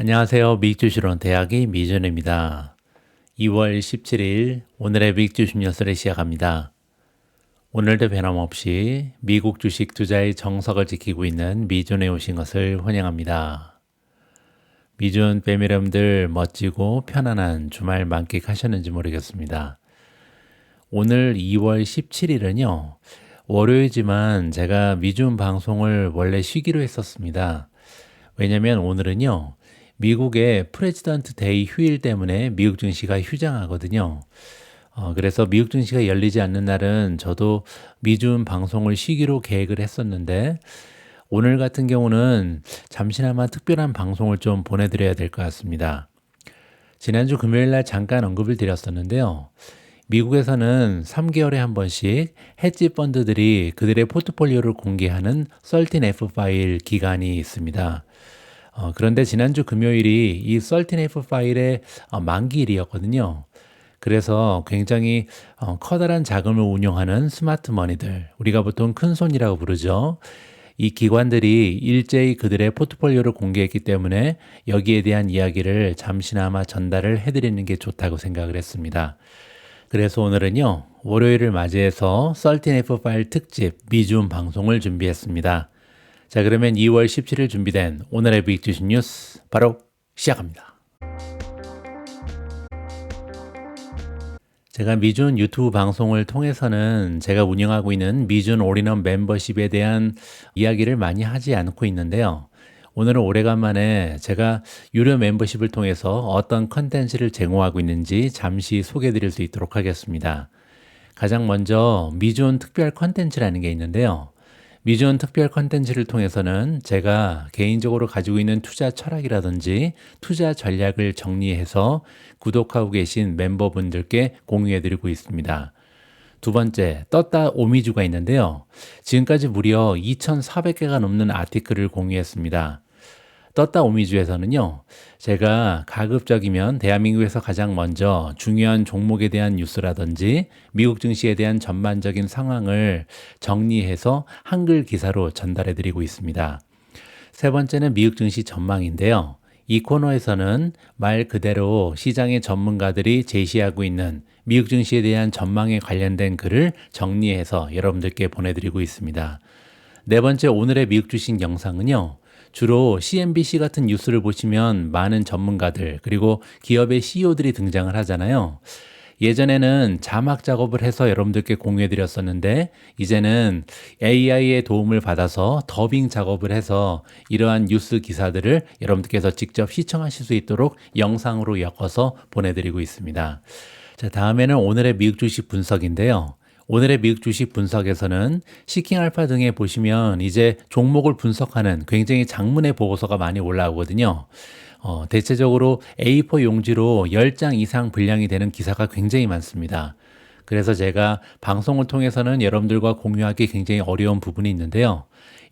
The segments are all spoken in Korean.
안녕하세요. 미국주식론 대학의 미준입니다. 2월 17일 오늘의 미국주식 뉴스를 시작합니다. 오늘도 변함없이 미국 주식 투자의 정석을 지키고 있는 미준에 오신 것을 환영합니다. 미준 패밀리 여러분들 멋지고 편안한 주말 만끽하셨는지 모르겠습니다. 오늘 2월 17일은요. 월요일이지만 제가 미준 방송을 원래 쉬기로 했었습니다. 왜냐면 오늘은요. 미국의 프레지던트 데이 휴일 때문에 미국 증시가 휴장하거든요. 그래서 미국 증시가 열리지 않는 날은 저도 미준 방송을 쉬기로 계획을 했었는데 오늘 같은 경우는 잠시나마 특별한 방송을 좀 보내드려야 될 것 같습니다. 지난주 금요일 날 잠깐 언급을 드렸었는데요. 미국에서는 3개월에 한 번씩 헤지 펀드들이 그들의 포트폴리오를 공개하는 13F 파일 기간이 있습니다. 그런데 지난주 금요일이 이 13F 파일의 만기일이었거든요. 그래서 굉장히 커다란 자금을 운용하는 스마트 머니들, 우리가 보통 큰손이라고 부르죠. 이 기관들이 일제히 그들의 포트폴리오를 공개했기 때문에 여기에 대한 이야기를 잠시나마 전달을 해드리는 게 좋다고 생각을 했습니다. 그래서 오늘은요, 월요일을 맞이해서 13F 파일 특집 미준 방송을 준비했습니다. 자, 그러면 2월 17일 준비된 오늘의 미국 주식 뉴스 바로 시작합니다. 제가 미준 유튜브 방송을 통해서는 제가 운영하고 있는 미준 올인원 멤버십에 대한 이야기를 많이 하지 않고 있는데요. 오늘은 오래간만에 제가 유료 멤버십을 통해서 어떤 컨텐츠를 제공하고 있는지 잠시 소개해 드릴 수 있도록 하겠습니다. 가장 먼저 미준 특별 컨텐츠라는 게 있는데요. 미준 특별 컨텐츠를 통해서는 제가 개인적으로 가지고 있는 투자 철학이라든지 투자 전략을 정리해서 구독하고 계신 멤버분들께 공유해드리고 있습니다. 두 번째, 떴다 오미주가 있는데요. 지금까지 무려 2,400개가 넘는 아티클을 공유했습니다. 떴다 오미주에서는요, 제가 가급적이면 대한민국에서 가장 먼저 중요한 종목에 대한 뉴스라든지 미국 증시에 대한 전반적인 상황을 정리해서 한글 기사로 전달해 드리고 있습니다. 세 번째는 미국 증시 전망인데요. 이 코너에서는 말 그대로 시장의 전문가들이 제시하고 있는 미국 증시에 대한 전망에 관련된 글을 정리해서 여러분들께 보내드리고 있습니다. 네 번째, 오늘의 미국 주식 영상은요. 주로 CNBC 같은 뉴스를 보시면 많은 전문가들 그리고 기업의 CEO들이 등장을 하잖아요. 예전에는 자막 작업을 해서 여러분들께 공유해 드렸었는데 이제는 AI의 도움을 받아서 더빙 작업을 해서 이러한 뉴스 기사들을 여러분들께서 직접 시청하실 수 있도록 영상으로 엮어서 보내드리고 있습니다. 자, 다음에는 오늘의 미국 주식 분석인데요. 오늘의 미국 주식 분석에서는 시킹알파 등에 보시면 이제 종목을 분석하는 굉장히 장문의 보고서가 많이 올라오거든요. 대체적으로 A4 용지로 10장 이상 분량이 되는 기사가 굉장히 많습니다. 그래서 제가 방송을 통해서는 여러분들과 공유하기 굉장히 어려운 부분이 있는데요.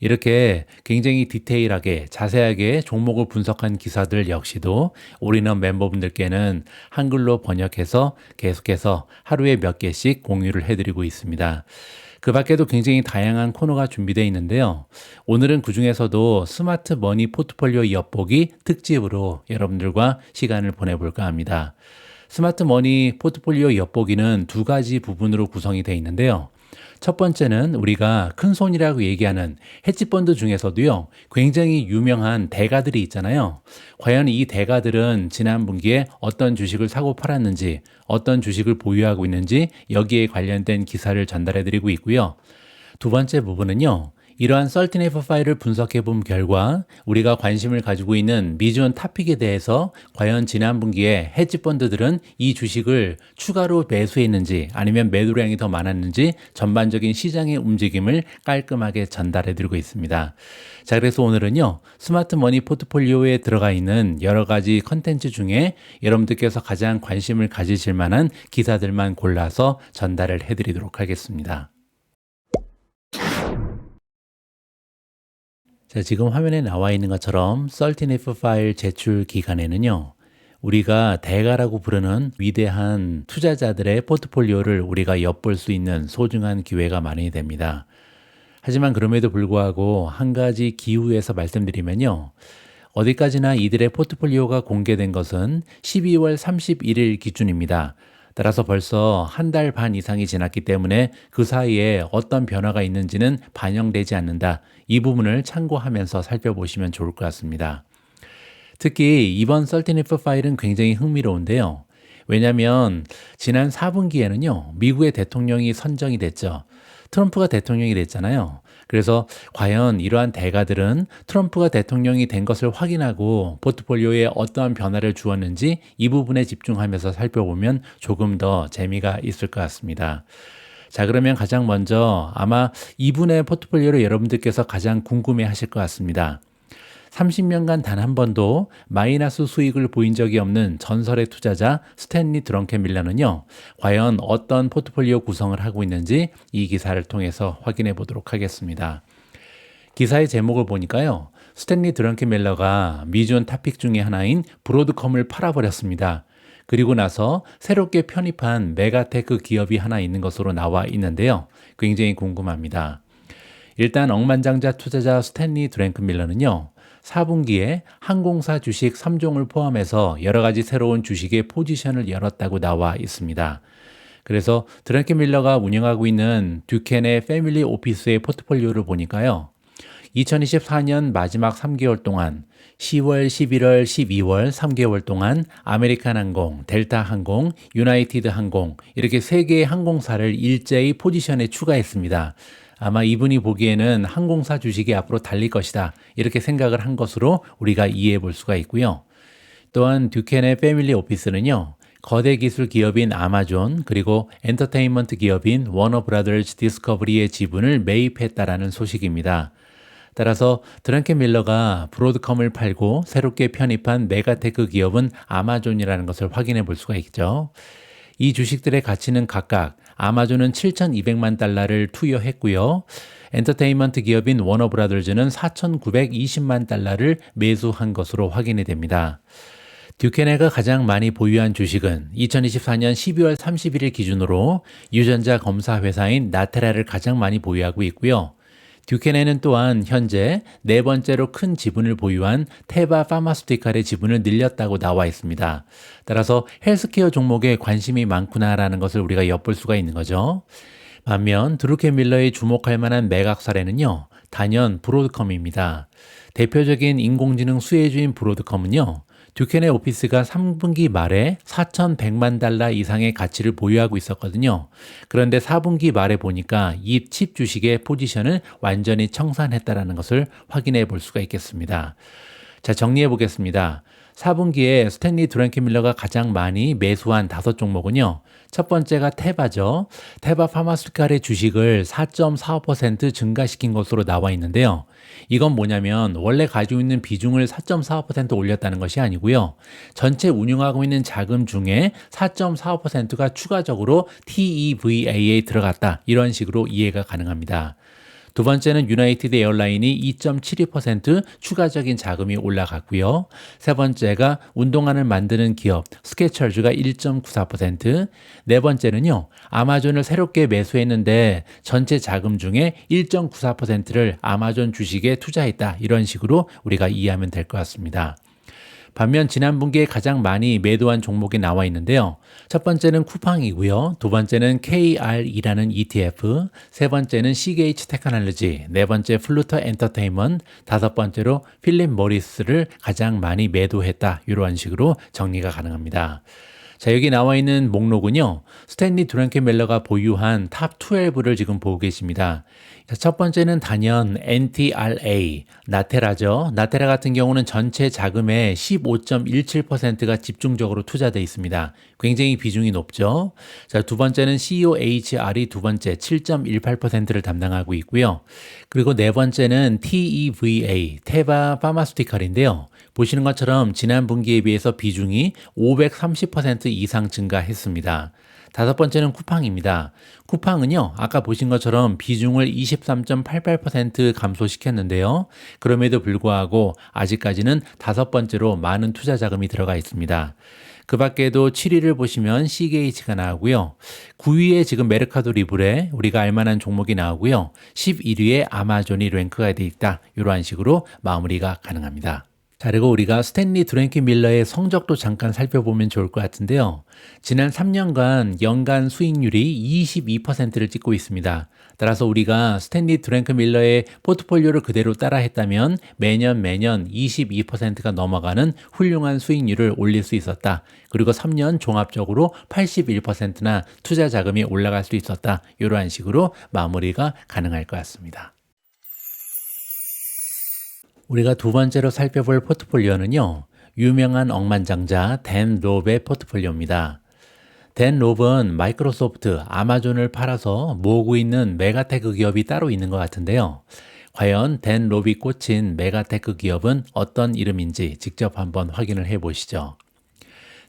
이렇게 굉장히 디테일하게 자세하게 종목을 분석한 기사들 역시도 올인원 멤버분들께는 한글로 번역해서 계속해서 하루에 몇 개씩 공유를 해드리고 있습니다. 그 밖에도 굉장히 다양한 코너가 준비되어 있는데요. 오늘은 그 중에서도 스마트 머니 포트폴리오 엿보기 특집으로 여러분들과 시간을 보내볼까 합니다. 스마트 머니 포트폴리오 엿보기는 두 가지 부분으로 구성이 되어 있는데요. 첫 번째는 우리가 큰손이라고 얘기하는 헤지펀드 중에서도요, 굉장히 유명한 대가들이 있잖아요. 과연 이 대가들은 지난 분기에 어떤 주식을 사고 팔았는지, 어떤 주식을 보유하고 있는지 여기에 관련된 기사를 전달해 드리고 있고요. 두 번째 부분은요, 이러한 13F 파일을 분석해 본 결과 우리가 관심을 가지고 있는 미준 탑픽에 대해서 과연 지난 분기에 헤지펀드들은 이 주식을 추가로 매수했는지 아니면 매도량이 더 많았는지 전반적인 시장의 움직임을 깔끔하게 전달해 드리고 있습니다. 자, 그래서 오늘은요, 스마트 머니 포트폴리오에 들어가 있는 여러 가지 컨텐츠 중에 여러분들께서 가장 관심을 가지실 만한 기사들만 골라서 전달을 해 드리도록 하겠습니다. 자, 지금 화면에 나와 있는 것처럼 13F 파일 제출 기간에는요, 우리가 대가라고 부르는 위대한 투자자들의 포트폴리오를 우리가 엿볼 수 있는 소중한 기회가 많이 됩니다. 하지만 그럼에도 불구하고 한 가지 기후에서 말씀드리면요, 어디까지나 이들의 포트폴리오가 공개된 것은 12월 31일 기준입니다. 따라서 벌써 한 달 반 이상이 지났기 때문에 그 사이에 어떤 변화가 있는지는 반영되지 않는다. 이 부분을 참고하면서 살펴보시면 좋을 것 같습니다. 특히 이번 13F 파일은 굉장히 흥미로운데요. 왜냐하면 지난 4분기에는요, 미국의 대통령이 선정이 됐죠. 트럼프가 대통령이 됐잖아요. 그래서 과연 이러한 대가들은 트럼프가 대통령이 된 것을 확인하고 포트폴리오에 어떠한 변화를 주었는지 이 부분에 집중하면서 살펴보면 조금 더 재미가 있을 것 같습니다. 자, 그러면 가장 먼저 아마 이분의 포트폴리오를 여러분들께서 가장 궁금해 하실 것 같습니다. 30년간 단 한 번도 마이너스 수익을 보인 적이 없는 전설의 투자자 스탠리 드렁켄밀러는요, 과연 어떤 포트폴리오 구성을 하고 있는지 이 기사를 통해서 확인해 보도록 하겠습니다. 기사의 제목을 보니까요, 스탠리 드렁켄밀러가 미주원 탑픽 중에 하나인 브로드컴을 팔아버렸습니다. 그리고 나서 새롭게 편입한 메가테크 기업이 하나 있는 것으로 나와 있는데요, 굉장히 궁금합니다. 일단 억만장자 투자자 스탠리 드렁켄밀러는요, 4분기에 항공사 주식 3종을 포함해서 여러 가지 새로운 주식의 포지션을 열었다고 나와 있습니다. 그래서 드렁켄밀러가 운영하고 있는 듀켄의 패밀리 오피스의 포트폴리오를 보니까요. 2024년 마지막 3개월 동안 10월, 11월, 12월 3개월 동안 아메리칸 항공, 델타 항공, 유나이티드 항공 이렇게 3개의 항공사를 일제히 포지션에 추가했습니다. 아마 이분이 보기에는 항공사 주식이 앞으로 달릴 것이다 이렇게 생각을 한 것으로 우리가 이해해 볼 수가 있고요. 또한 듀켄의 패밀리 오피스는요, 거대 기술 기업인 아마존 그리고 엔터테인먼트 기업인 워너브라더스 디스커버리의 지분을 매입했다라는 소식입니다. 따라서 드렁켄밀러가 브로드컴을 팔고 새롭게 편입한 메가테크 기업은 아마존이라는 것을 확인해 볼 수가 있죠. 이 주식들의 가치는 각각 아마존은 7,200만 달러를 투여했고요. 엔터테인먼트 기업인 워너브라더즈는 4,920만 달러를 매수한 것으로 확인이 됩니다. 듀케네가 가장 많이 보유한 주식은 2024년 12월 31일 기준으로 유전자 검사 회사인 나테라를 가장 많이 보유하고 있고요. 듀케네는 또한 현재 네 번째로 큰 지분을 보유한 테바 파마스티칼의 지분을 늘렸다고 나와 있습니다. 따라서 헬스케어 종목에 관심이 많구나라는 것을 우리가 엿볼 수가 있는 거죠. 반면 드루켄밀러의 주목할 만한 매각 사례는요, 단연 브로드컴입니다. 대표적인 인공지능 수혜주인 브로드컴은요, 듀켄의 오피스가 3분기 말에 4,100만 달러 이상의 가치를 보유하고 있었거든요. 그런데 4분기 말에 보니까 이 칩 주식의 포지션을 완전히 청산했다는 것을 확인해 볼 수가 있겠습니다. 자, 정리해 보겠습니다. 4분기에 스탠리 드렁켄밀러가 가장 많이 매수한 5종목은요. 첫 번째가 테바죠. 테바 파마스칼의 주식을 4.45% 증가시킨 것으로 나와 있는데요. 이건 뭐냐면 원래 가지고 있는 비중을 4.45% 올렸다는 것이 아니고요. 전체 운용하고 있는 자금 중에 4.45%가 추가적으로 TEVA에 들어갔다. 이런 식으로 이해가 가능합니다. 두 번째는 유나이티드 에어라인이 2.72% 추가적인 자금이 올라갔고요. 세 번째가 운동화를 만드는 기업 스케쳐즈가 1.94%, 네 번째는요. 아마존을 새롭게 매수했는데 전체 자금 중에 1.94%를 아마존 주식에 투자했다. 이런 식으로 우리가 이해하면 될 것 같습니다. 반면 지난 분기에 가장 많이 매도한 종목이 나와 있는데요. 첫 번째는 쿠팡이고요. 두 번째는 KR이라는 ETF, 세 번째는 CGH 테크놀로지, 네 번째 플루터 엔터테인먼트, 다섯 번째로 필립 모리스를 가장 많이 매도했다. 이러한 식으로 정리가 가능합니다. 자, 여기 나와 있는 목록은요. 스탠리 드렁켄밀러가 보유한 탑 12를 지금 보고 계십니다. 첫 번째는 단연 NTRA, 나테라죠. 나테라 같은 경우는 전체 자금의 15.17%가 집중적으로 투자되어 있습니다. 굉장히 비중이 높죠. 자, 두 번째는 COHR이 두 번째 7.18%를 담당하고 있고요. 그리고 네 번째는 TEVA, 테바 파마스티칼인데요. 보시는 것처럼 지난 분기에 비해서 비중이 530% 이상 증가했습니다. 다섯 번째는 쿠팡입니다. 쿠팡은요, 아까 보신 것처럼 비중을 23.88% 감소시켰는데요. 그럼에도 불구하고 아직까지는 다섯 번째로 많은 투자 자금이 들어가 있습니다. 그 밖에도 7위를 보시면 CGH가 나오고요. 9위에 지금 메르카도 리브레 우리가 알만한 종목이 나오고요. 11위에 아마존이 랭크가 되어 있다. 이러한 식으로 마무리가 가능합니다. 자, 그리고 우리가 스탠리 드랭키 밀러의 성적도 잠깐 살펴보면 좋을 것 같은데요. 지난 3년간 연간 수익률이 22%를 찍고 있습니다. 따라서 우리가 스탠리 드랭크 밀러의 포트폴리오를 그대로 따라 했다면 매년 22%가 넘어가는 훌륭한 수익률을 올릴 수 있었다. 그리고 3년 종합적으로 81%나 투자 자금이 올라갈 수 있었다. 이러한 식으로 마무리가 가능할 것 같습니다. 우리가 두 번째로 살펴볼 포트폴리오는요, 유명한 억만장자 댄 롭의 포트폴리오입니다. 댄 롭은 마이크로소프트, 아마존을 팔아서 모으고 있는 메가테크 기업이 따로 있는 것 같은데요. 과연 댄 롭이 꽂힌 메가테크 기업은 어떤 이름인지 직접 한번 확인을 해 보시죠.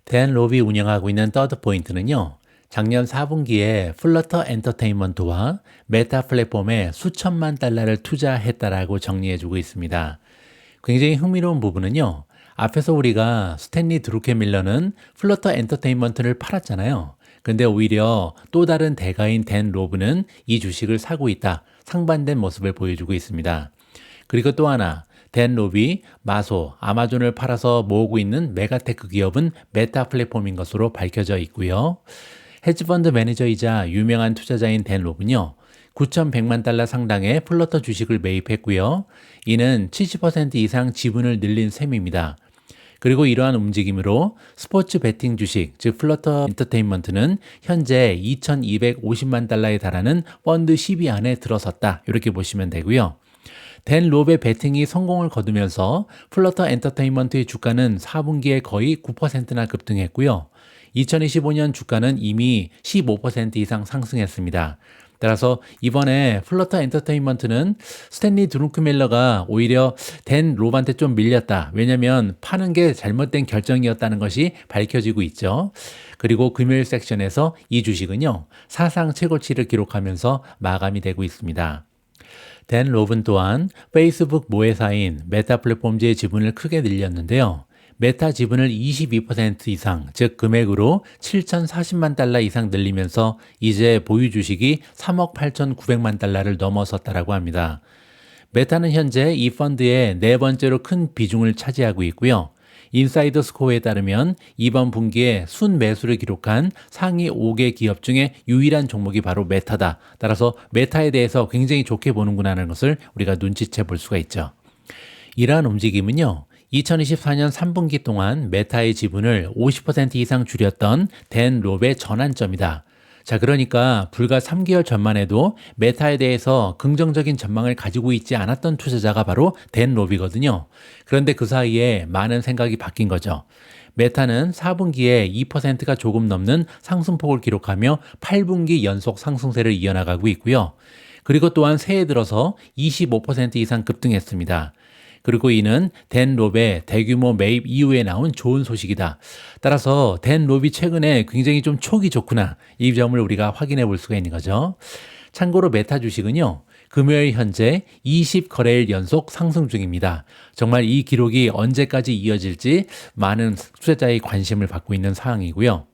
댄 롭이 운영하고 있는 더드포인트는요, 작년 4분기에 플러터 엔터테인먼트와 메타 플랫폼에 수천만 달러를 투자했다라고 정리해주고 있습니다. 굉장히 흥미로운 부분은요, 앞에서 우리가 스탠리 드루켄밀러는 플러터 엔터테인먼트를 팔았잖아요. 근데 오히려 또 다른 대가인 댄 롭은 이 주식을 사고 있다. 상반된 모습을 보여주고 있습니다. 그리고 또 하나, 댄 롭이 마소, 아마존을 팔아서 모으고 있는 메가테크 기업은 메타 플랫폼인 것으로 밝혀져 있고요. 헤지펀드 매니저이자 유명한 투자자인 댄 롭은요, 9,100만 달러 상당의 플러터 주식을 매입했고요. 이는 70% 이상 지분을 늘린 셈입니다. 그리고 이러한 움직임으로 스포츠 베팅 주식, 즉 플러터 엔터테인먼트는 현재 2,250만 달러에 달하는 펀드 10위 안에 들어섰다. 이렇게 보시면 되고요. 댄 롭의 베팅이 성공을 거두면서 플러터 엔터테인먼트의 주가는 4분기에 거의 9%나 급등했고요. 2025년 주가는 이미 15% 이상 상승했습니다. 따라서 이번에 플러터 엔터테인먼트는 스탠리 드루크밀러가 오히려 댄 롭한테 좀 밀렸다. 왜냐하면 파는 게 잘못된 결정이었다는 것이 밝혀지고 있죠. 그리고 금요일 섹션에서 이 주식은요, 사상 최고치를 기록하면서 마감이 되고 있습니다. 댄 롭은 또한 페이스북 모회사인 메타 플랫폼즈의 지분을 크게 늘렸는데요. 메타 지분을 22% 이상, 즉 금액으로 7,040만 달러 이상 늘리면서 이제 보유 주식이 3억 8,900만 달러를 넘어섰다라고 합니다. 메타는 현재 이 펀드의 네 번째로 큰 비중을 차지하고 있고요. 인사이더 스코어에 따르면 이번 분기에 순매수를 기록한 상위 5개 기업 중에 유일한 종목이 바로 메타다. 따라서 메타에 대해서 굉장히 좋게 보는구나 하는 것을 우리가 눈치채 볼 수가 있죠. 이러한 움직임은요, 2024년 3분기 동안 메타의 지분을 50% 이상 줄였던 댄 롭의 전환점이다. 자, 그러니까 불과 3개월 전만 해도 메타에 대해서 긍정적인 전망을 가지고 있지 않았던 투자자가 바로 댄 롭이거든요. 그런데 그 사이에 많은 생각이 바뀐 거죠. 메타는 4분기에 2%가 조금 넘는 상승폭을 기록하며 8분기 연속 상승세를 이어나가고 있고요. 그리고 또한 새해 들어서 25% 이상 급등했습니다. 그리고 이는 댄 롭의 대규모 매입 이후에 나온 좋은 소식이다. 따라서 댄 롭이 최근에 굉장히 좀 촉이 좋구나. 이 점을 우리가 확인해 볼 수가 있는 거죠. 참고로 메타 주식은요, 금요일 현재 20거래일 연속 상승 중입니다. 정말 이 기록이 언제까지 이어질지 많은 투자자의 관심을 받고 있는 상황이고요.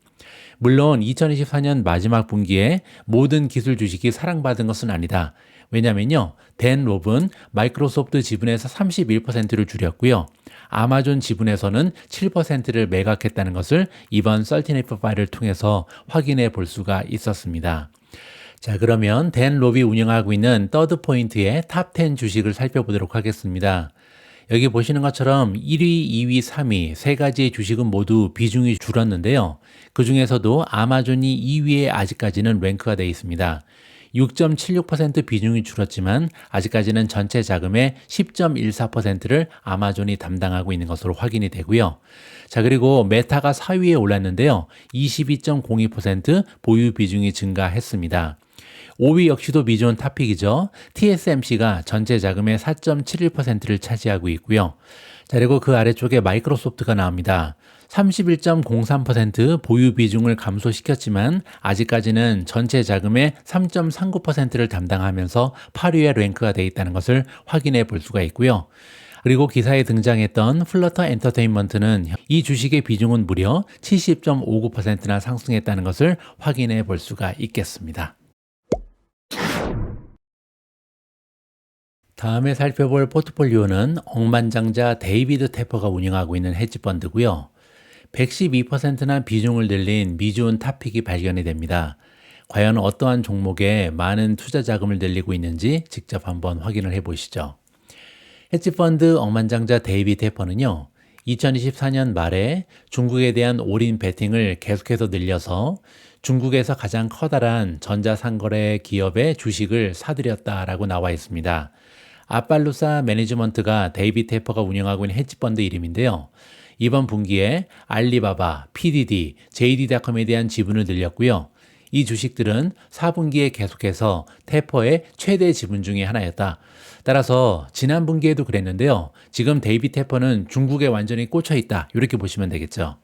물론 2024년 마지막 분기에 모든 기술 주식이 사랑받은 것은 아니다. 왜냐면요, 댄 롭은 마이크로소프트 지분에서 31%를 줄였고요. 아마존 지분에서는 7%를 매각했다는 것을 이번 13F 파일을 통해서 확인해 볼 수가 있었습니다. 자, 그러면 댄 롭이 운영하고 있는 더드포인트의 탑 10 주식을 살펴보도록 하겠습니다. 여기 보시는 것처럼 1위, 2위, 3위 세 가지의 주식은 모두 비중이 줄었는데요. 그 중에서도 아마존이 2위에 아직까지는 랭크가 되어 있습니다. 6.76% 비중이 줄었지만 아직까지는 전체 자금의 10.14%를 아마존이 담당하고 있는 것으로 확인이 되고요. 자, 그리고 메타가 4위에 올랐는데요. 22.02% 보유 비중이 증가했습니다. 5위 역시도 미존 탑픽이죠. TSMC가 전체 자금의 4.71%를 차지하고 있고요. 자, 그리고 그 아래쪽에 마이크로소프트가 나옵니다. 31.03% 보유 비중을 감소시켰지만 아직까지는 전체 자금의 3.39%를 담당하면서 8위에 랭크가 되어 있다는 것을 확인해 볼 수가 있고요. 그리고 기사에 등장했던 플러터 엔터테인먼트는 이 주식의 비중은 무려 70.59%나 상승했다는 것을 확인해 볼 수가 있겠습니다. 다음에 살펴볼 포트폴리오는 억만장자 데이비드 테퍼가 운영하고 있는 헤지펀드고요. 112%나 비중을 늘린 미주온 탑픽이 발견이 됩니다. 과연 어떠한 종목에 많은 투자 자금을 늘리고 있는지 직접 한번 확인을 해 보시죠. 헤지펀드 억만장자 데이비드 테퍼는요, 2024년 말에 중국에 대한 올인 베팅을 계속해서 늘려서 중국에서 가장 커다란 전자상거래 기업의 주식을 사들였다라고 나와 있습니다. 아팔루사 매니지먼트가 데이비드 테퍼가 운영하고 있는 헤지펀드 이름인데요. 이번 분기에 알리바바, PDD, JD.com에 대한 지분을 늘렸고요. 이 주식들은 4분기에 계속해서 테퍼의 최대 지분 중에 하나였다. 따라서 지난 분기에도 그랬는데요. 지금 데이비드 테퍼는 중국에 완전히 꽂혀 있다. 이렇게 보시면 되겠죠.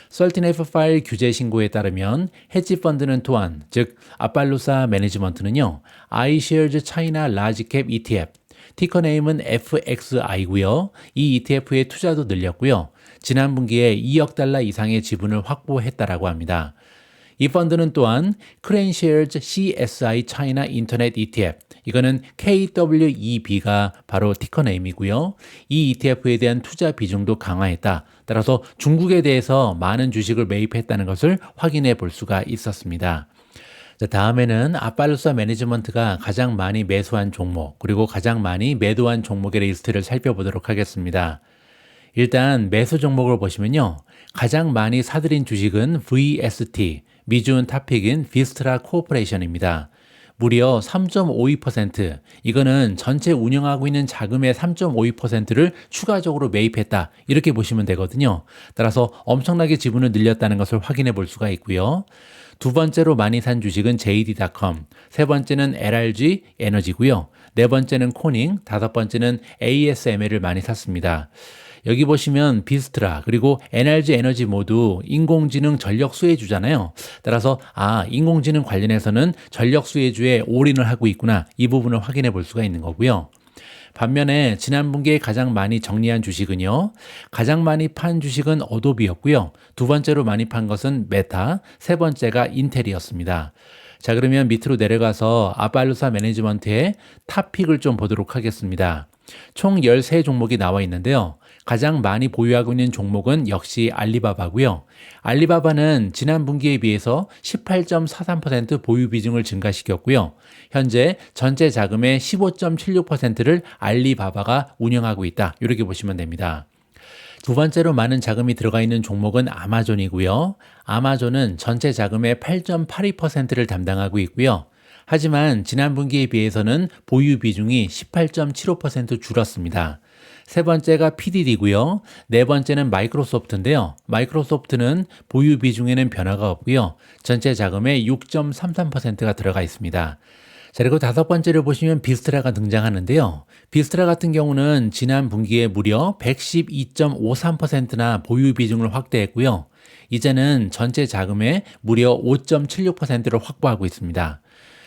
13F 파일 규제 신고에 따르면 헤지펀드는 또한, 즉 아팔루사 매니지먼트는요, iShares China Large Cap ETF, 티커 네임은 FXI고요. 이 ETF의 투자도 늘렸고요. 지난 분기에 2억 달러 이상의 지분을 확보했다라고 합니다. 이 펀드는 또한 크레인쉐어즈 CSI 차이나 인터넷 ETF, 이거는 KWEB가 바로 티커 네임이고요. 이 ETF에 대한 투자 비중도 강화했다. 따라서 중국에 대해서 많은 주식을 매입했다는 것을 확인해 볼 수가 있었습니다. 자, 다음에는 아팔루사 매니지먼트가 가장 많이 매수한 종목, 그리고 가장 많이 매도한 종목의 리스트를 살펴보도록 하겠습니다. 일단 매수 종목을 보시면요, 가장 많이 사들인 주식은 VST, 미주온 탑픽인 비스트라 코퍼레이션입니다. 무려 3.52%, 이거는 전체 운영하고 있는 자금의 3.52%를 추가적으로 매입했다, 이렇게 보시면 되거든요. 따라서 엄청나게 지분을 늘렸다는 것을 확인해 볼 수가 있고요. 두 번째로 많이 산 주식은 JD.com, 세 번째는 LRG 에너지고요. 네 번째는 코닝, 다섯 번째는 ASML을 많이 샀습니다. 여기 보시면 비스트라 그리고 NRG 에너지 모두 인공지능 전력 수혜주잖아요. 따라서 인공지능 관련해서는 전력 수혜주에 올인을 하고 있구나, 이 부분을 확인해 볼 수가 있는 거고요. 반면에 지난 분기에 가장 많이 정리한 주식은요, 가장 많이 판 주식은 어도비였고요. 두 번째로 많이 판 것은 메타, 세 번째가 인텔이었습니다. 자, 그러면 밑으로 내려가서 아팔루사 매니지먼트의 탑픽을 좀 보도록 하겠습니다. 총 13종목이 나와 있는데요. 가장 많이 보유하고 있는 종목은 역시 알리바바고요. 알리바바는 지난 분기에 비해서 18.43% 보유 비중을 증가시켰고요. 현재 전체 자금의 15.76%를 알리바바가 운영하고 있다, 이렇게 보시면 됩니다. 두 번째로 많은 자금이 들어가 있는 종목은 아마존이고요. 아마존은 전체 자금의 8.82%를 담당하고 있고요. 하지만 지난 분기에 비해서는 보유 비중이 18.75% 줄었습니다. 세 번째가 PDD고요. 네 번째는 마이크로소프트인데요. 마이크로소프트는 보유 비중에는 변화가 없고요. 전체 자금의 6.33%가 들어가 있습니다. 자, 그리고 다섯 번째를 보시면 비스트라가 등장하는데요. 비스트라 같은 경우는 지난 분기에 무려 112.53%나 보유 비중을 확대했고요. 이제는 전체 자금의 무려 5.76%를 확보하고 있습니다.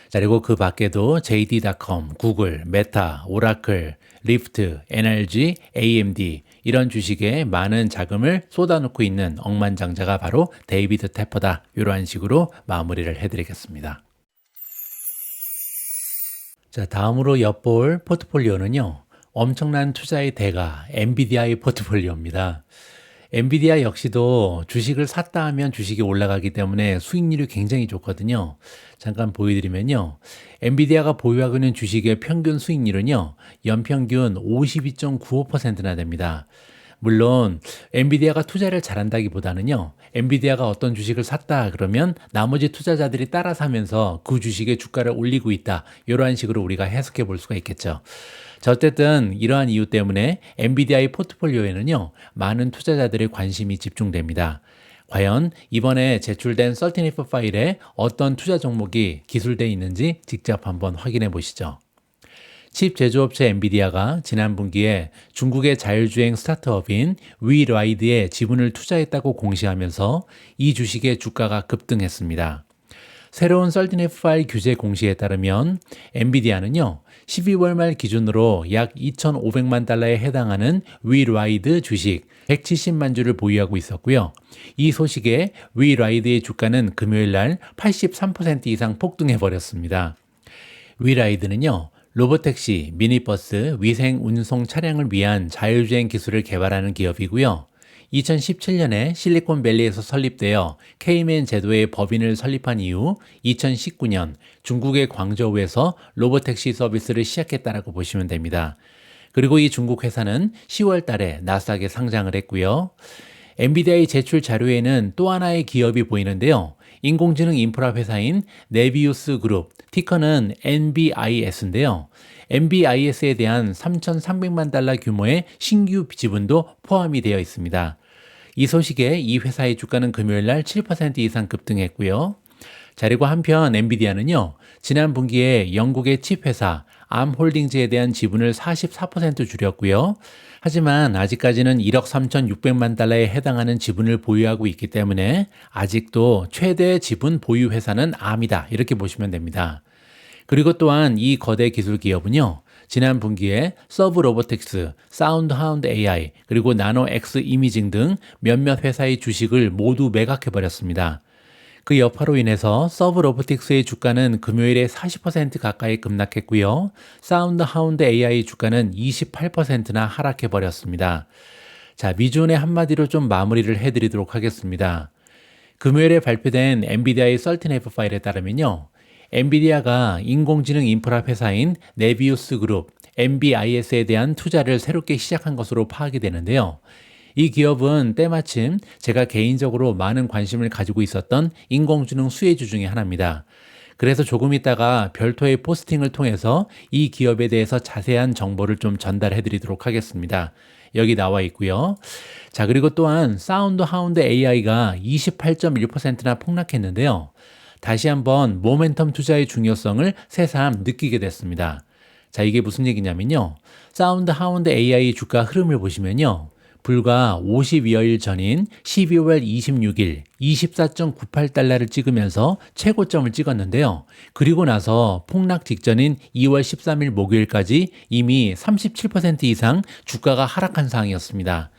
자, 그리고 그 밖에도 JD.com, 구글, 메타, 오라클, 리프트, NRG, AMD 이런 주식에 많은 자금을 쏟아놓고 있는 억만장자가 바로 데이비드 테퍼다. 이러한 식으로 마무리를 해드리겠습니다. 자, 다음으로 엿볼 포트폴리오는요, 엄청난 투자의 대가 엔비디아의 포트폴리오입니다. 엔비디아 역시도 주식을 샀다 하면 주식이 올라가기 때문에 수익률이 굉장히 좋거든요. 잠깐 보여드리면요, 엔비디아가 보유하고 있는 주식의 평균 수익률은요, 연평균 52.95%나 됩니다. 물론 엔비디아가 투자를 잘한다기보다는요, 엔비디아가 어떤 주식을 샀다 그러면 나머지 투자자들이 따라 사면서 그 주식의 주가를 올리고 있다, 이러한 식으로 우리가 해석해 볼 수가 있겠죠. 자, 어쨌든 이러한 이유 때문에 엔비디아의 포트폴리오에는요, 많은 투자자들의 관심이 집중됩니다. 과연 이번에 제출된 13F 파일에 어떤 투자 종목이 기술되어 있는지 직접 한번 확인해 보시죠. 칩 제조업체 엔비디아가 지난 분기에 중국의 자율주행 스타트업인 위라이드에 지분을 투자했다고 공시하면서 이 주식의 주가가 급등했습니다. 새로운 13F 파일 규제 공시에 따르면 엔비디아는요, 12월 말 기준으로 약 2,500만 달러에 해당하는 위라이드 주식 170만 주를 보유하고 있었고요. 이 소식에 위라이드의 주가는 금요일 날 83% 이상 폭등해 버렸습니다. 위라이드는요, 로보택시, 미니버스, 위생 운송 차량을 위한 자율주행 기술을 개발하는 기업이고요. 2017년에 실리콘밸리에서 설립되어 케이맨 제도의 법인을 설립한 이후 2019년 중국의 광저우에서 로보택시 서비스를 시작했다라고 보시면 됩니다. 그리고 이 중국 회사는 10월 달에 나스닥에 상장을 했고요. 엔비디아의 제출 자료에는 또 하나의 기업이 보이는데요. 인공지능 인프라 회사인 네비우스 그룹, 티커는 NBIS인데요. NBIS에 대한 3,300만 달러 규모의 신규 지분도 포함이 되어 있습니다. 이 소식에 이 회사의 주가는 금요일 날 7% 이상 급등했고요. 자, 그리고 한편 엔비디아는요, 지난 분기에 영국의 칩 회사 암홀딩즈에 대한 지분을 44% 줄였고요. 하지만 아직까지는 1억 3,600만 달러에 해당하는 지분을 보유하고 있기 때문에 아직도 최대 지분 보유 회사는 암이다, 이렇게 보시면 됩니다. 그리고 또한 이 거대 기술 기업은요, 지난 분기에 서브 로보틱스, 사운드 하운드 AI, 그리고 나노 X 이미징 등 몇몇 회사의 주식을 모두 매각해버렸습니다. 그 여파로 인해서 서브 로보틱스의 주가는 금요일에 40% 가까이 급락했고요. 사운드 하운드 AI 주가는 28%나 하락해버렸습니다. 자, 미주온의 한마디로 좀 마무리를 해드리도록 하겠습니다. 금요일에 발표된 엔비디아의 설틴F 파일에 따르면요, 엔비디아가 인공지능 인프라 회사인 네비우스 그룹, NBIS에 대한 투자를 새롭게 시작한 것으로 파악이 되는데요. 이 기업은 때마침 제가 개인적으로 많은 관심을 가지고 있었던 인공지능 수혜주 중에 하나입니다. 그래서 조금 있다가 별도의 포스팅을 통해서 이 기업에 대해서 자세한 정보를 좀 전달해 드리도록 하겠습니다. 여기 나와 있고요. 자, 그리고 또한 사운드 하운드 AI가 28.1%나 폭락했는데요. 다시 한번 모멘텀 투자의 중요성을 새삼 느끼게 됐습니다. 자, 이게 무슨 얘기냐면요. 사운드 하운드 AI 주가 흐름을 보시면요. 불과 52여일 전인 12월 26일 24.98달러를 찍으면서 최고점을 찍었는데요. 그리고 나서 폭락 직전인 2월 13일 목요일까지 이미 37% 이상 주가가 하락한 상황이었습니다.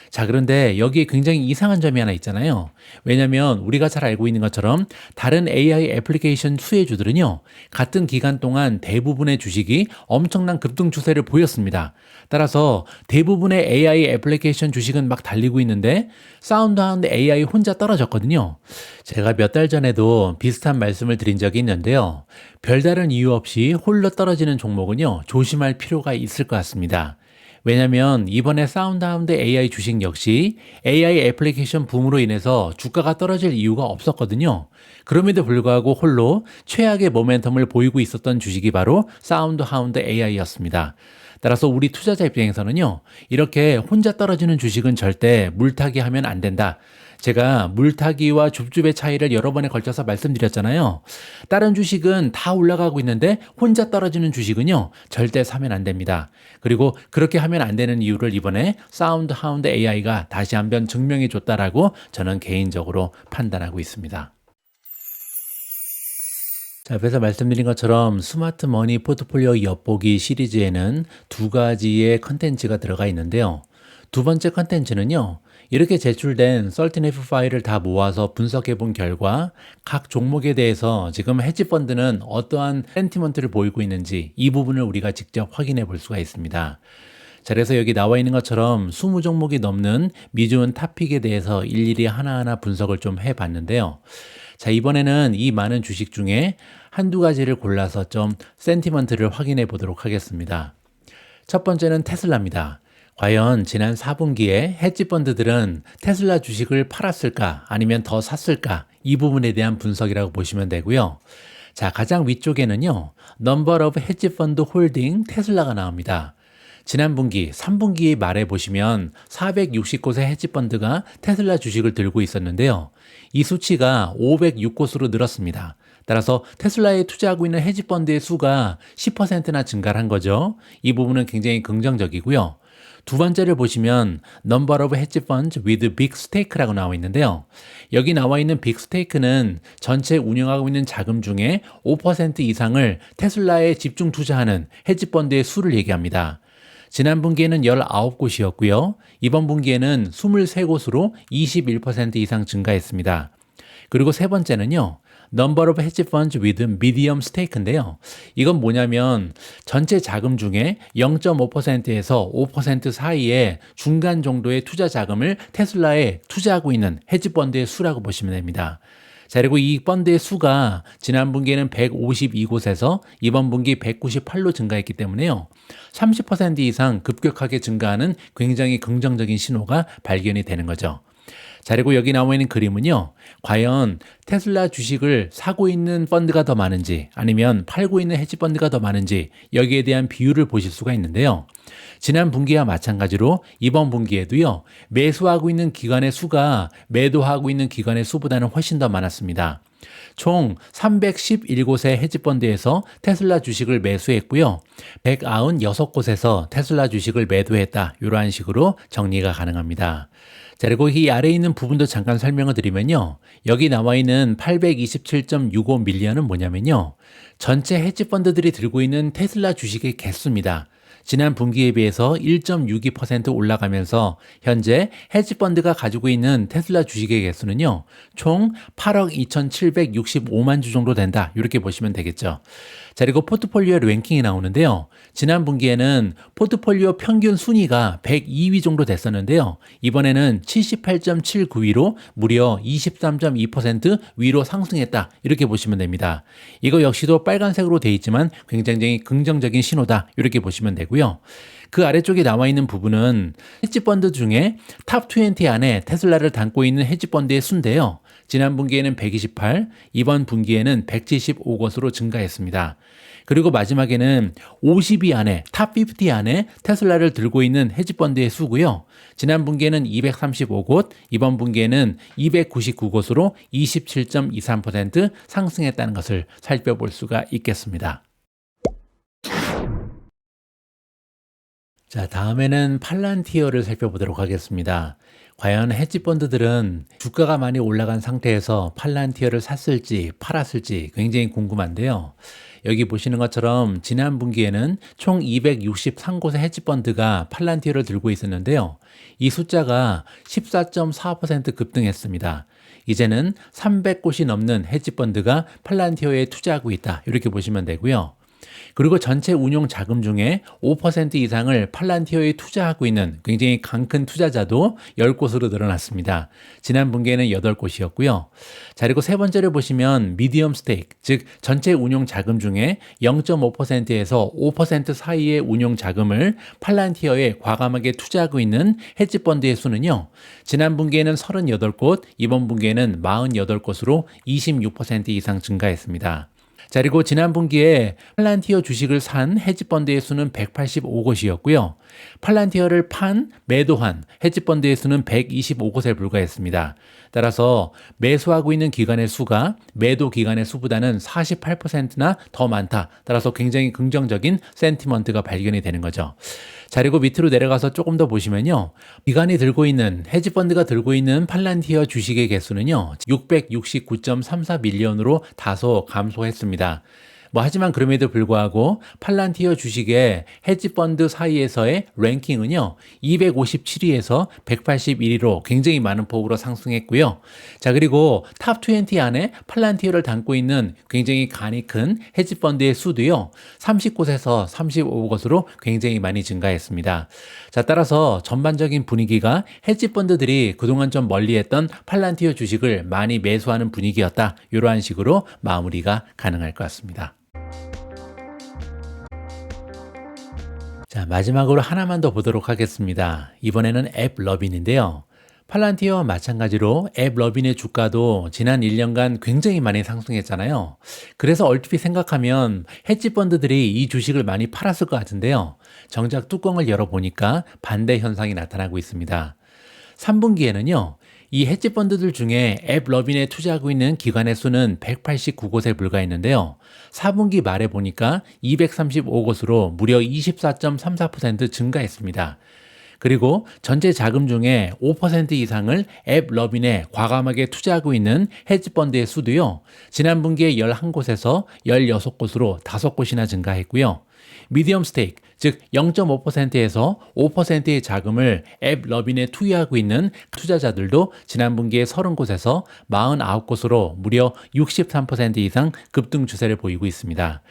자, 그런데 여기에 굉장히 이상한 점이 하나 있잖아요. 왜냐하면 우리가 잘 알고 있는 것처럼 다른 AI 애플리케이션 수혜주들은요, 같은 기간 동안 대부분의 주식이 엄청난 급등 추세를 보였습니다. 따라서 대부분의 AI 애플리케이션 주식은 막 달리고 있는데 사운드하운드 AI 혼자 떨어졌거든요. 제가 몇 달 전에도 비슷한 말씀을 드린 적이 있는데요. 별다른 이유 없이 홀로 떨어지는 종목은요, 조심할 필요가 있을 것 같습니다. 왜냐면 이번에 사운드하운드 AI 주식 역시 AI 애플리케이션 붐으로 인해서 주가가 떨어질 이유가 없었거든요. 그럼에도 불구하고 홀로 최악의 모멘텀을 보이고 있었던 주식이 바로 사운드하운드 AI였습니다. 따라서 우리 투자자 입장에서는요, 이렇게 혼자 떨어지는 주식은 절대 물타기 하면 안 된다. 제가 물타기와 줍줍의 차이를 여러 번에 걸쳐서 말씀드렸잖아요. 다른 주식은 다 올라가고 있는데 혼자 떨어지는 주식은요, 절대 사면 안 됩니다. 그리고 그렇게 하면 안 되는 이유를 이번에 사운드 하운드 AI가 다시 한번 증명해 줬다라고 저는 개인적으로 판단하고 있습니다. 자, 앞에서 말씀드린 것처럼 스마트 머니 포트폴리오 엿보기 시리즈에는 두 가지의 컨텐츠가 들어가 있는데요. 두 번째 컨텐츠는요, 이렇게 제출된 설틴F 파일을 다 모아서 분석해 본 결과 각 종목에 대해서 지금 헤지펀드는 어떠한 센티먼트를 보이고 있는지 이 부분을 우리가 직접 확인해 볼 수가 있습니다. 자, 그래서 여기 나와 있는 것처럼 20종목이 넘는 미주온 탑픽에 대해서 일일이 하나하나 분석을 좀 해봤는데요. 자, 이번에는 이 많은 주식 중에 한두 가지를 골라서 좀 센티먼트를 확인해 보도록 하겠습니다. 첫 번째는 테슬라입니다. 과연 지난 4분기에 헤지펀드들은 테슬라 주식을 팔았을까 아니면 더 샀을까, 이 부분에 대한 분석이라고 보시면 되고요. 자, 가장 위쪽에는요, Number of Hedge Fund Holding 테슬라가 나옵니다. 지난 분기 3분기 말에 보시면 460곳의 헤지펀드가 테슬라 주식을 들고 있었는데요. 이 수치가 506곳으로 늘었습니다. 따라서 테슬라에 투자하고 있는 헤지펀드의 수가 10%나 증가를 한 거죠. 이 부분은 굉장히 긍정적이고요. 두 번째를 보시면 Number of Hedge Funds with Big Stake라고 나와 있는데요. 여기 나와 있는 Big Stake는 전체 운영하고 있는 자금 중에 5% 이상을 테슬라에 집중 투자하는 헤지펀드의 수를 얘기합니다. 지난 분기에는 19곳이었고요. 이번 분기에는 23곳으로 21% 이상 증가했습니다. 그리고 세 번째는요, Number of hedge funds with medium stake인데요. 이건 뭐냐면 전체 자금 중에 0.5%에서 5% 사이에 중간 정도의 투자 자금을 테슬라에 투자하고 있는 헤지 펀드의 수라고 보시면 됩니다. 자, 그리고 이 펀드의 수가 지난 분기에는 152곳에서 이번 분기 198로 증가했기 때문에요. 30% 이상 급격하게 증가하는 굉장히 긍정적인 신호가 발견이 되는 거죠. 자, 그리고 여기 나와 있는 그림은요. 과연 테슬라 주식을 사고 있는 펀드가 더 많은지 아니면 팔고 있는 헤지 펀드가 더 많은지 여기에 대한 비율을 보실 수가 있는데요. 지난 분기와 마찬가지로 이번 분기에도요. 매수하고 있는 기관의 수가 매도하고 있는 기관의 수보다는 훨씬 더 많았습니다. 총 311곳의 헤지펀드에서 테슬라 주식을 매수했고요. 196곳에서 테슬라 주식을 매도했다. 이러한 식으로 정리가 가능합니다. 자, 그리고 이 아래에 있는 부분도 잠깐 설명을 드리면요. 여기 나와 있는 827.65 밀리언은 뭐냐면요. 전체 헤지펀드들이 들고 있는 테슬라 주식의 개수입니다. 지난 분기에 비해서 1.62% 올라가면서 현재 헤지펀드가 가지고 있는 테슬라 주식의 개수는요. 총 8억 2,765만 주 정도 된다. 이렇게 보시면 되겠죠. 자, 그리고 포트폴리오 랭킹이 나오는데요. 지난 분기에는 포트폴리오 평균 순위가 102위 정도 됐었는데요. 이번에는 78.79위로 무려 23.2% 위로 상승했다. 이렇게 보시면 됩니다. 이거 역시도 빨간색으로 돼 있지만 굉장히 긍정적인 신호다. 이렇게 보시면 되고요. 그 아래쪽에 나와 있는 부분은 헤지펀드 중에 탑 20 안에 테슬라를 담고 있는 헤지펀드의 수인데요. 지난 분기에는 128, 이번 분기에는 175곳으로 증가했습니다. 그리고 마지막에는 50위 안에 탑 50 안에 테슬라를 들고 있는 헤지펀드의 수고요. 지난 분기에는 235곳, 이번 분기에는 299곳으로 27.23% 상승했다는 것을 살펴볼 수가 있겠습니다. 자, 다음에는 팔란티어를 살펴보도록 하겠습니다. 과연 헤지펀드들은 주가가 많이 올라간 상태에서 팔란티어를 샀을지 팔았을지 굉장히 궁금한데요. 여기 보시는 것처럼 지난 분기에는 총 263곳의 헤지펀드가 팔란티어를 들고 있었는데요. 이 숫자가 14.4% 급등했습니다. 이제는 300곳이 넘는 헤지펀드가 팔란티어에 투자하고 있다. 이렇게 보시면 되고요. 그리고 전체 운용 자금 중에 5% 이상을 팔란티어에 투자하고 있는 굉장히 강큰 투자자도 10곳으로 늘어났습니다. 지난 분기에는 8곳이었고요. 자, 그리고 세 번째를 보시면 미디엄 스테이크, 즉 전체 운용 자금 중에 0.5%에서 5% 사이의 운용 자금을 팔란티어에 과감하게 투자하고 있는 헤지펀드의 수는요. 지난 분기에는 38곳, 이번 분기에는 48곳으로 26% 이상 증가했습니다. 자, 그리고 지난 분기에 팔란티어 주식을 산 헤지펀드의 수는 185곳이었고요. 팔란티어를 매도한 헤지펀드의 수는 125곳에 불과했습니다. 따라서 매수하고 있는 기관의 수가 매도 기관의 수보다는 48%나 더 많다. 따라서 굉장히 긍정적인 센티먼트가 발견이 되는 거죠. 자, 그리고 밑으로 내려가서 조금 더 보시면요. 기관이 들고 있는, 헤지펀드가 들고 있는 팔란티어 주식의 개수는요. 669.34 밀리언으로 다소 감소했습니다. 하지만 그럼에도 불구하고 팔란티어 주식의 헤지펀드 사이에서의 랭킹은요. 257위에서 181위로 굉장히 많은 폭으로 상승했고요. 자, 그리고 탑 20 안에 팔란티어를 담고 있는 굉장히 간이 큰 헤지펀드의 수도요. 30곳에서 35곳으로 굉장히 많이 증가했습니다. 자, 따라서 전반적인 분위기가 헤지펀드들이 그동안 좀 멀리했던 팔란티어 주식을 많이 매수하는 분위기였다. 이러한 식으로 마무리가 가능할 것 같습니다. 자, 마지막으로 하나만 더 보도록 하겠습니다. 이번에는 앱 러빈인데요. 팔란티어와 마찬가지로 앱 러빈의 주가도 지난 1년간 굉장히 많이 상승했잖아요. 그래서 얼핏 생각하면 헤지펀드들이 이 주식을 많이 팔았을 것 같은데요. 정작 뚜껑을 열어보니까 반대 현상이 나타나고 있습니다. 3분기에는요. 이 헤지펀드들 중에 앱 러빈에 투자하고 있는 기관의 수는 189곳에 불과했는데요. 4분기 말에 보니까 235곳으로 무려 24.34% 증가했습니다. 그리고 전체 자금 중에 5% 이상을 앱 러빈에 과감하게 투자하고 있는 헤지펀드의 수도요. 지난 분기에 11곳에서 16곳으로 5곳이나 증가했고요. 미디엄 스테이크, 즉 0.5%에서 5%의 자금을 앱 러빈에 투여하고 있는 투자자들도 지난 분기에 30곳에서 49곳으로 무려 63% 이상 급등 추세를 보이고 있습니다.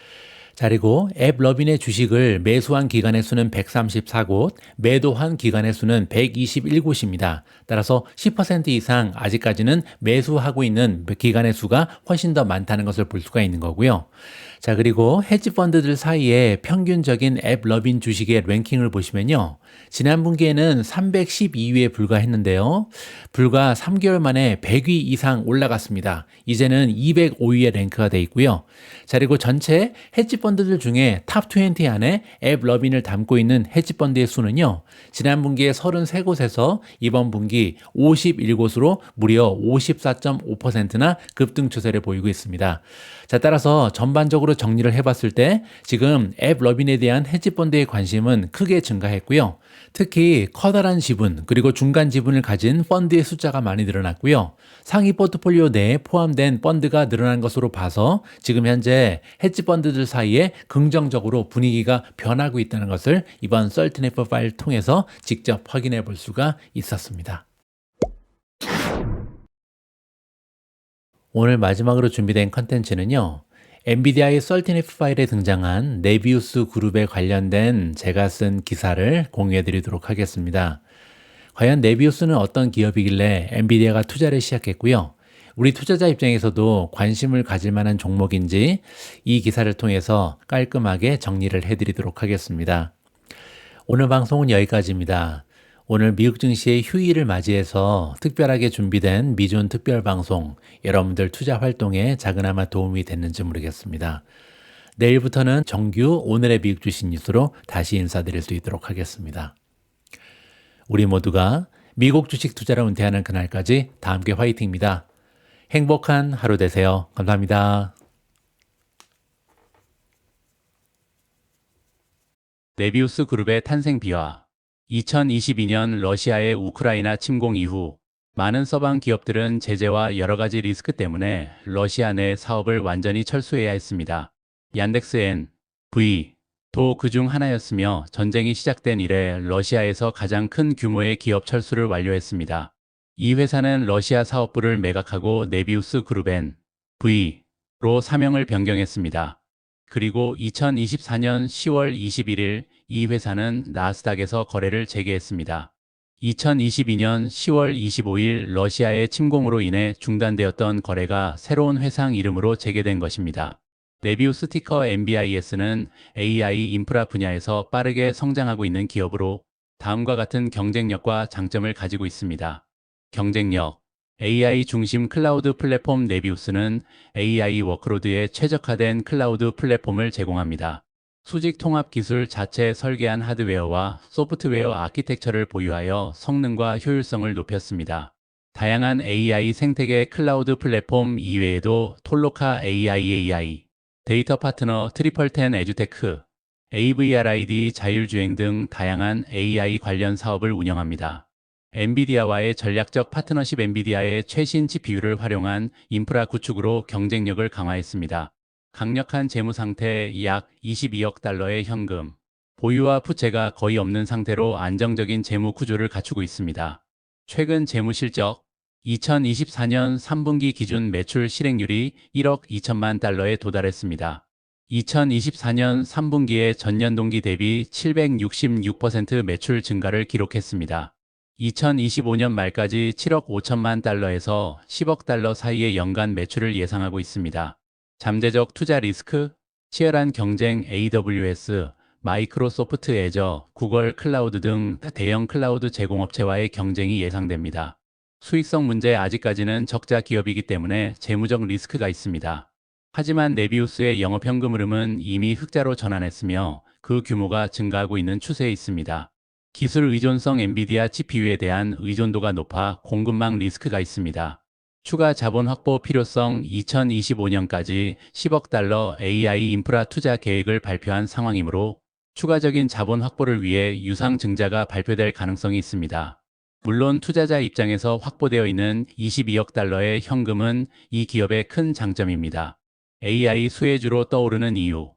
자, 그리고 앱 러빈의 주식을 매수한 기관의 수는 134곳, 매도한 기관의 수는 121곳입니다. 따라서 10% 이상 아직까지는 매수하고 있는 기관의 수가 훨씬 더 많다는 것을 볼 수가 있는 거고요. 자, 그리고 헤지 펀드들 사이에 평균적인 앱 러빈 주식의 랭킹을 보시면요. 지난 분기에는 312위에 불과했는데요. 불과 3개월 만에 100위 이상 올라갔습니다. 이제는 205위에 랭크가 돼 있고요. 자, 그리고 전체 헤지 펀드들 중에 탑 20 안에 앱 러빈을 담고 있는 헤지 펀드의 수는요. 지난 분기에 33곳에서 이번 분기 51곳으로 무려 54.5%나 급등 추세를 보이고 있습니다. 자, 따라서 전반적으로 정리를 해봤을 때 지금 앱 러빈에 대한 헤지 펀드의 관심은 크게 증가했고요. 특히 커다란 지분 그리고 중간 지분을 가진 펀드의 숫자가 많이 늘어났고요. 상위 포트폴리오 내에 포함된 펀드가 늘어난 것으로 봐서 지금 현재 헤지 펀드들 사이에 긍정적으로 분위기가 변하고 있다는 것을 이번 썰티네프 파일을 통해서 직접 확인해 볼 수가 있었습니다. 오늘 마지막으로 준비된 컨텐츠는요. 엔비디아의 썰티네프 파일에 등장한 네비우스 그룹에 관련된 제가 쓴 기사를 공유해 드리도록 하겠습니다. 과연 네비우스는 어떤 기업이길래 엔비디아가 투자를 시작했고요. 우리 투자자 입장에서도 관심을 가질 만한 종목인지 이 기사를 통해서 깔끔하게 정리를 해드리도록 하겠습니다. 오늘 방송은 여기까지입니다. 오늘 미국 증시의 휴일을 맞이해서 특별하게 준비된 미존 특별 방송, 여러분들 투자 활동에 작은아마 도움이 됐는지 모르겠습니다. 내일부터는 정규 오늘의 미국 주식 뉴스로 다시 인사드릴 수 있도록 하겠습니다. 우리 모두가 미국 주식 투자를 은퇴하는 그날까지 다 함께 화이팅입니다. 행복한 하루 되세요. 감사합니다. 네비우스 그룹의 탄생 비화 2022년 러시아의 우크라이나 침공 이후 많은 서방 기업들은 제재와 여러 가지 리스크 때문에 러시아 내 사업을 완전히 철수해야 했습니다. 얀덱스 N, V, 도 그중 하나였으며 전쟁이 시작된 이래 러시아에서 가장 큰 규모의 기업 철수를 완료했습니다. 이 회사는 러시아 사업부를 매각하고 네비우스 그룹 N, V로 사명을 변경했습니다. 그리고 2024년 10월 21일 이 회사는 나스닥에서 거래를 재개했습니다. 2022년 10월 25일 러시아의 침공으로 인해 중단되었던 거래가 새로운 회사 이름으로 재개된 것입니다. 네비우스 티커 NBIS는 AI 인프라 분야에서 빠르게 성장하고 있는 기업으로 다음과 같은 경쟁력과 장점을 가지고 있습니다. 경쟁력 AI 중심 클라우드 플랫폼 네비우스는 AI 워크로드에 최적화된 클라우드 플랫폼을 제공합니다. 수직 통합 기술 자체 설계한 하드웨어와 소프트웨어 아키텍처를 보유하여 성능과 효율성을 높였습니다. 다양한 AI 생태계 클라우드 플랫폼 이외에도 톨로카 AI, 데이터 파트너 트리플텐 에듀테크, AVRID 자율주행 등 다양한 AI 관련 사업을 운영합니다. 엔비디아와의 전략적 파트너십 엔비디아의 최신 GPU를 활용한 인프라 구축으로 경쟁력을 강화했습니다. 강력한 재무 상태 약 22억 달러의 현금, 보유와 부채가 거의 없는 상태로 안정적인 재무 구조를 갖추고 있습니다. 최근 재무 실적 2024년 3분기 기준 매출 실행률이 1억 2천만 달러에 도달했습니다. 2024년 3분기에 전년 동기 대비 766% 매출 증가를 기록했습니다. 2025년 말까지 7억 5천만 달러에서 10억 달러 사이의 연간 매출을 예상하고 있습니다. 잠재적 투자 리스크, 치열한 경쟁 AWS, 마이크로소프트 애저, 구글 클라우드 등 대형 클라우드 제공업체와의 경쟁이 예상됩니다. 수익성 문제 아직까지는 적자 기업이기 때문에 재무적 리스크가 있습니다. 하지만 네비우스의 영업현금 흐름은 이미 흑자로 전환했으며 그 규모가 증가하고 있는 추세에 있습니다. 기술 의존성 엔비디아 GPU에 대한 의존도가 높아 공급망 리스크가 있습니다. 추가 자본 확보 필요성 2025년까지 10억 달러 AI 인프라 투자 계획을 발표한 상황이므로 추가적인 자본 확보를 위해 유상 증자가 발표될 가능성이 있습니다. 물론 투자자 입장에서 확보되어 있는 22억 달러의 현금은 이 기업의 큰 장점입니다. AI 수혜주로 떠오르는 이유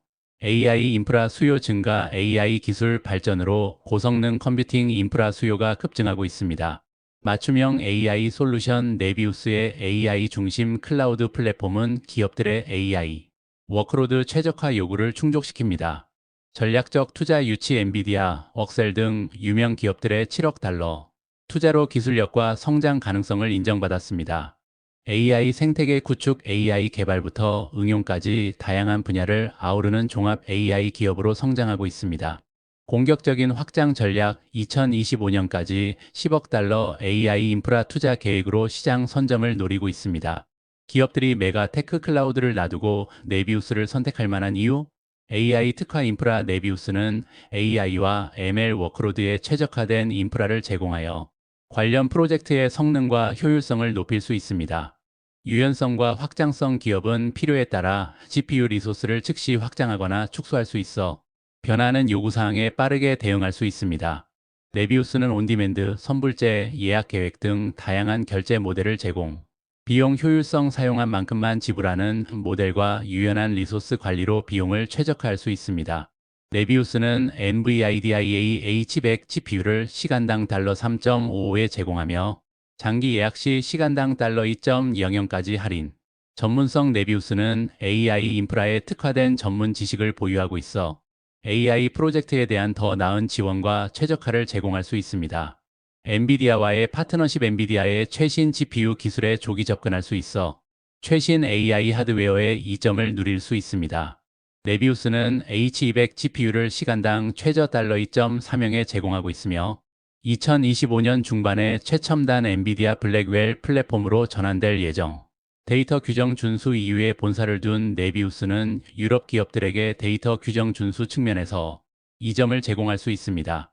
AI 인프라 수요 증가, AI 기술 발전으로 고성능 컴퓨팅 인프라 수요가 급증하고 있습니다. 맞춤형 AI 솔루션 네비우스의 AI 중심 클라우드 플랫폼은 기업들의 AI 워크로드 최적화 요구를 충족시킵니다. 전략적 투자 유치 엔비디아, 웍셀 등 유명 기업들의 7억 달러 투자로 기술력과 성장 가능성을 인정받았습니다. AI 생태계 구축, AI 개발부터 응용까지 다양한 분야를 아우르는 종합 AI 기업으로 성장하고 있습니다. 공격적인 확장 전략, 2025년까지 10억 달러 AI 인프라 투자 계획으로 시장 선점을 노리고 있습니다. 기업들이 메가 테크 클라우드를 놔두고 네비우스를 선택할 만한 이유? AI 특화 인프라 네비우스는 AI와 ML 워크로드에 최적화된 인프라를 제공하여 관련 프로젝트의 성능과 효율성을 높일 수 있습니다. 유연성과 확장성, 기업은 필요에 따라 GPU 리소스를 즉시 확장하거나 축소할 수 있어 변화하는 요구사항에 빠르게 대응할 수 있습니다. 네비우스는 온디맨드, 선불제, 예약 계획 등 다양한 결제 모델을 제공. 비용 효율성, 사용한 만큼만 지불하는 모델과 유연한 리소스 관리로 비용을 최적화할 수 있습니다. 네비우스는 NVIDIA H100 GPU를 시간당 $3.55에 제공하며 장기 예약 시 시간당 $2.00까지 할인. 전문성, 네비우스는 AI 인프라에 특화된 전문 지식을 보유하고 있어 AI 프로젝트에 대한 더 나은 지원과 최적화를 제공할 수 있습니다. 엔비디아와의 파트너십, 엔비디아의 최신 GPU 기술에 조기 접근할 수 있어 최신 AI 하드웨어의 이점을 누릴 수 있습니다. 네비우스는 H200 GPU를 시간당 최저 $2.3에 제공하고 있으며 2025년 중반에 최첨단 엔비디아 블랙웰 플랫폼으로 전환될 예정. 데이터 규정 준수 이후에 본사를 둔 네비우스는 유럽 기업들에게 데이터 규정 준수 측면에서 이점을 제공할 수 있습니다.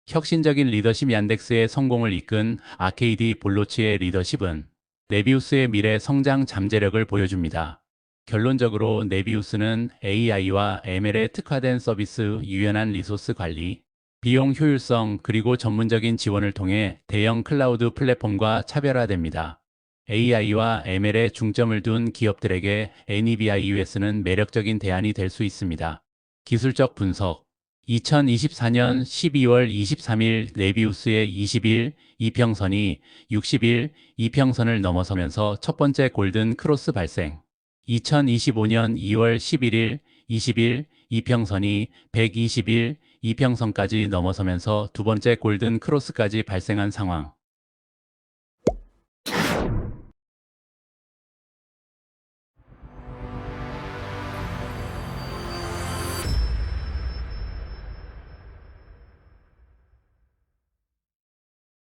혁신적인 리더십, 얀덱스의 성공을 이끈 아케이디 볼로치의 리더십은 네비우스의 미래 성장 잠재력을 보여줍니다. 결론적으로 네비우스는 AI와 ML에 특화된 서비스, 유연한 리소스 관리, 비용 효율성, 그리고 전문적인 지원을 통해 대형 클라우드 플랫폼과 차별화됩니다. AI와 ML에 중점을 둔 기업들에게 NVIDIA는 매력적인 대안이 될 수 있습니다. 기술적 분석. 2024년 12월 23일 네비우스의 21 이평선이 61 이평선을 넘어서면서 첫 번째 골든 크로스 발생. 2025년 2월 11일 21 이평선이 121 이평선까지 넘어서면서 두 번째 골든 크로스까지 발생한 상황.